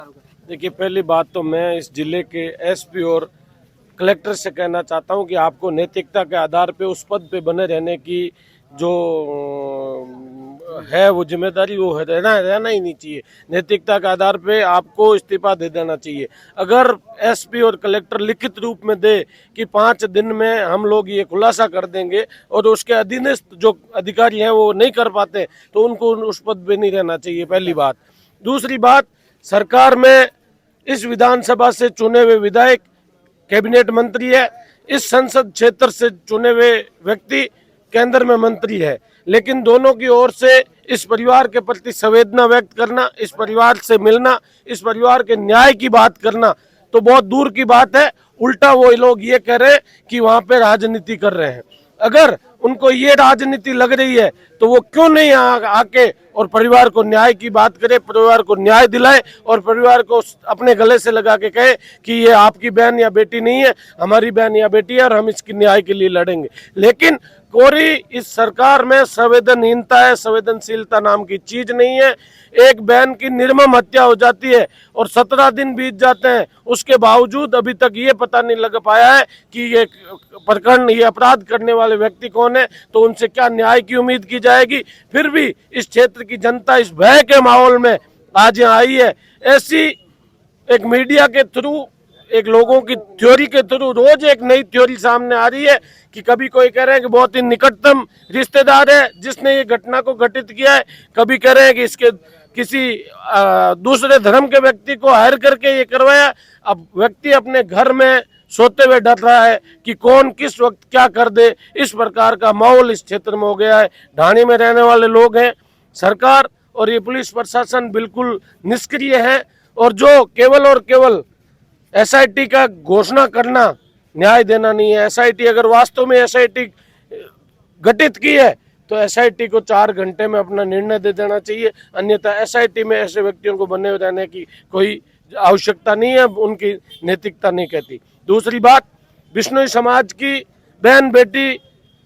देखिए, पहली बात तो मैं इस जिले के एसपी और कलेक्टर से कहना चाहता हूं कि आपको नैतिकता के आधार पे उस पद पे बने रहने की जो है वो जिम्मेदारी वो है, रहना ही नहीं चाहिए। नैतिकता के आधार पे आपको इस्तीफा दे देना चाहिए। अगर एसपी और कलेक्टर लिखित रूप में दे कि 5 दिन में हम लोग ये खुलासा कर देंगे और उसके अधीनस्थ जो अधिकारी हैं वो नहीं कर पाते तो उनको उस पद पे नहीं रहना चाहिए, पहली बात। दूसरी बात, सरकार में इस विधानसभा से चुने हुए विधायक कैबिनेट मंत्री है, इस संसद क्षेत्र से चुने हुए व्यक्ति केंद्र में मंत्री है, लेकिन दोनों की ओर से इस परिवार के प्रति संवेदना व्यक्त करना, इस परिवार से मिलना, इस परिवार के न्याय की बात करना तो बहुत दूर की बात है। उल्टा वो लोग ये कह रहे हैं कि वहां पे राजनीति कर रहे हैं। अगर उनको ये राजनीति लग रही है तो वो क्यों नहीं आके और परिवार को न्याय की बात करे, परिवार को न्याय दिलाए और परिवार को अपने गले से लगा के कहे कि ये आपकी बहन या बेटी नहीं है, हमारी बहन या बेटी है और हम इसकी न्याय के लिए लड़ेंगे। लेकिन कोरी इस सरकार में संवेदनहीनता है, संवेदनशीलता नाम की चीज नहीं है। एक बहन की निर्मम हत्या हो जाती है और 17 दिन बीत जाते हैं, उसके बावजूद अभी तक ये पता नहीं लग पाया है कि ये प्रकरण, ये अपराध करने वाले व्यक्ति कौन है, तो उनसे क्या न्याय की उम्मीद की जाएगी। फिर भी इस क्षेत्र की जनता इस भय के माहौल में आज यहाँ आई है। ऐसी एक मीडिया के थ्रू, एक लोगों की थ्योरी के थ्रू रोज एक नई थ्योरी सामने आ रही है कि कभी कोई कह रहे हैं कि बहुत ही निकटतम रिश्तेदार है जिसने ये घटना को घटित किया है, कभी कह रहे हैं कि इसके किसी दूसरे धर्म के व्यक्ति को हायर करके ये करवाया। अब व्यक्ति अपने घर में सोते हुए डर रहा है कि कौन किस वक्त क्या कर दे। इस प्रकार का माहौल इस क्षेत्र में हो गया है। ढाणी में रहने वाले लोग हैं, सरकार और ये पुलिस प्रशासन बिल्कुल निष्क्रिय है और जो केवल और केवल एसआईटी का घोषणा करना न्याय देना नहीं है। एसआईटी अगर वास्तव में एसआईटी गठित की है तो एसआईटी को 4 घंटे में अपना निर्णय दे देना चाहिए, अन्यथा एसआईटी में ऐसे व्यक्तियों को बने रहने की कोई आवश्यकता नहीं है, उनकी नैतिकता नहीं कहती। दूसरी बात, बिश्नोई समाज की बहन बेटी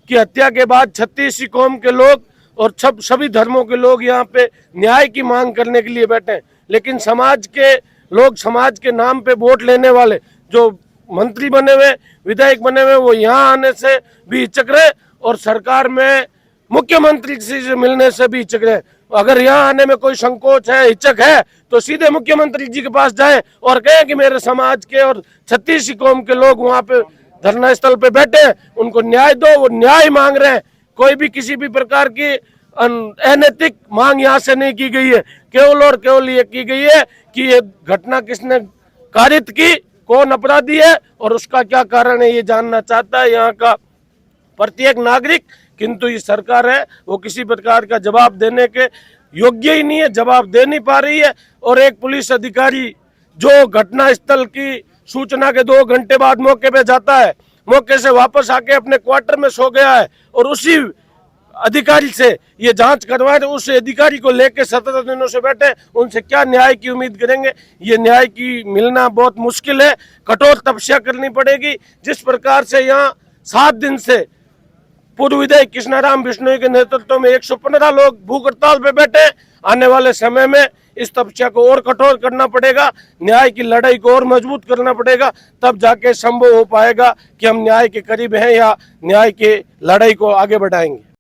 की हत्या के बाद 36 कौम के लोग और सभी धर्मों के लोग यहाँ पे न्याय की मांग करने के लिए बैठे हैं, लेकिन समाज के लोग, समाज के नाम पे वोट लेने वाले जो मंत्री बने हुए, विधायक बने हुए, वो यहाँ आने से भी हिचक रहे और सरकार में मुख्यमंत्री से मिलने से भी हिचक रहे। अगर यहाँ आने में कोई संकोच है, हिचक है, तो सीधे मुख्यमंत्री जी के पास जाएं और कहें कि मेरे समाज के और 36 कौम के लोग वहाँ पे धरना स्थल पे बैठे हैं, उनको न्याय दो। वो न्याय मांग रहे हैं, कोई भी किसी भी प्रकार की अनैतिक मांग यहाँ से नहीं की गई है। केवल और केवल ये की गई है कि ये घटना किसने कारित की, कौन अपराधी है और उसका क्या कारण है, ये जानना चाहता है यहाँ का प्रत्येक नागरिक। किंतु ये सरकार है वो किसी प्रकार का जवाब देने के योग्य ही नहीं है, जवाब दे नहीं पा रही है। और एक पुलिस अधिकारी जो घटना स्थल की सूचना के 2 घंटे बाद मौके पे जाता है, मौके से वापस आके अपने क्वार्टर में सो गया है और उसी अधिकारी से ये जांच करवाए, तो उस अधिकारी को लेके 17 दिनों से बैठे, उनसे क्या न्याय की उम्मीद करेंगे। ये न्याय की मिलना बहुत मुश्किल है, कठोर तपस्या करनी पड़ेगी। जिस प्रकार से यहाँ 7 दिन से पूर्व विधायक कृष्णाराम बिश्नोई के नेतृत्व में 115 लोग भूख हड़ताल पे बैठे, आने वाले समय में इस तपस्या को और कठोर करना पड़ेगा, न्याय की लड़ाई को और मजबूत करना पड़ेगा, तब जाके संभव हो पाएगा कि हम न्याय के करीब हैं या न्याय की लड़ाई को आगे बढ़ाएंगे।